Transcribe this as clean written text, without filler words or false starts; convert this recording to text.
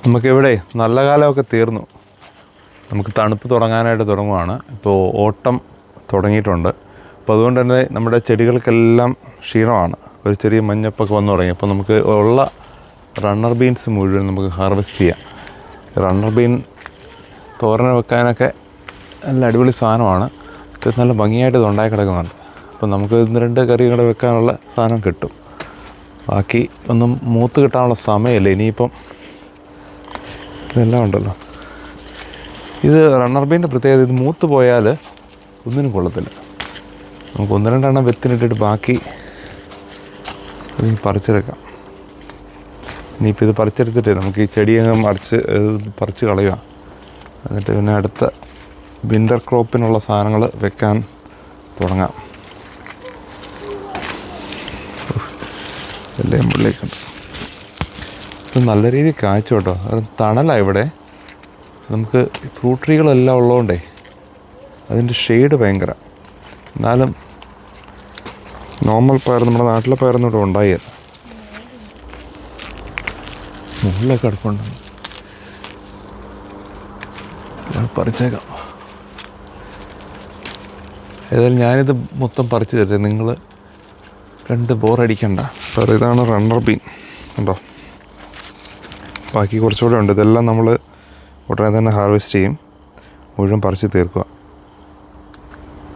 നമുക്കിവിടെ നല്ല കാലമൊക്കെ തീർന്നു. നമുക്ക് തണുപ്പ് തുടങ്ങുവാണ്. ഇപ്പോൾ ഓട്ടം തുടങ്ങിയിട്ടുണ്ട്. അപ്പോൾ അതുകൊണ്ട് തന്നെ നമ്മുടെ ചെടികൾക്കെല്ലാം ക്ഷീണമാണ്. ഒരു ചെറിയ മഞ്ഞപ്പൊക്കെ വന്നു തുടങ്ങി. അപ്പോൾ നമുക്ക് ഉള്ള റണ്ണർ ബീൻസ് മുഴുവൻ നമുക്ക് ഹാർവെസ്റ്റ് ചെയ്യാം. റണ്ണർ ബീൻ തോരന് വെക്കാനൊക്കെ നല്ല അടിപൊളി സാധനമാണ്. ഇത് നല്ല ഭംഗിയായിട്ട് ഇത് ഉണ്ടായി കിടക്കുന്നുണ്ട്. അപ്പോൾ നമുക്ക് 1-2 കറികൾ വെക്കാനുള്ള സാധനം കിട്ടും. ബാക്കി ഒന്നും മൂത്ത് കിട്ടാനുള്ള സമയമില്ല. ഇനിയിപ്പം ഇതെല്ലാം ഉണ്ടല്ലോ. ഇത് റണ്ണർ ബീൻ്റെ പ്രത്യേകത, ഇത് മൂത്ത് പോയാൽ ഒന്നിനും കൊള്ളത്തില്ല. നമുക്ക് 1-2 എണ്ണം വെത്തിനിട്ടിട്ട് ബാക്കി പറിച്ചെടുക്കാം. ഇനിയിപ്പോൾ ഇത് പറിച്ചെടുത്തിട്ട് നമുക്ക് ഈ ചെടിയങ്ങ് പറിച്ച് കളയുക. എന്നിട്ട് പിന്നെ അടുത്ത വിൻ്റർ ക്രോപ്പിനുള്ള സാധനങ്ങൾ വെക്കാൻ തുടങ്ങാം. എല്ലാം മുള്ളിലേക്കുണ്ട്. ഇത് നല്ല രീതിയിൽ കായ്ച്ചു കേട്ടോ. അത് തണലാണ് ഇവിടെ. നമുക്ക് ഫ്രൂട്ട് ട്രീകളെല്ലാം ഉള്ളതുകൊണ്ടേ അതിൻ്റെ ഷെയ്ഡ് ഭയങ്കര. എന്നാലും നോർമൽ പയർ, നമ്മുടെ നാട്ടിലെ പയറൊന്നും ഇവിടെ ഉണ്ടായില്ല. മുകളിലൊക്കെ കിടപ്പുണ്ട്. പറിച്ചേക്കാം. ഏതായാലും ഞാനിത് മൊത്തം പറിച്ച് തരുന്നത്, നിങ്ങൾ കണ്ട് ബോറടിക്കണ്ട. അപ്പോൾ ഇതാണ് റണ്ണർ ബീൻ ഉണ്ടോ. ബാക്കി കുറച്ചുകൂടെ ഉണ്ട്. ഇതെല്ലാം നമ്മൾ ഉടനെ തന്നെ ഹാർവെസ്റ്റ് ചെയ്യും. മുഴുവൻ പറിച്ച് തീർക്കുക.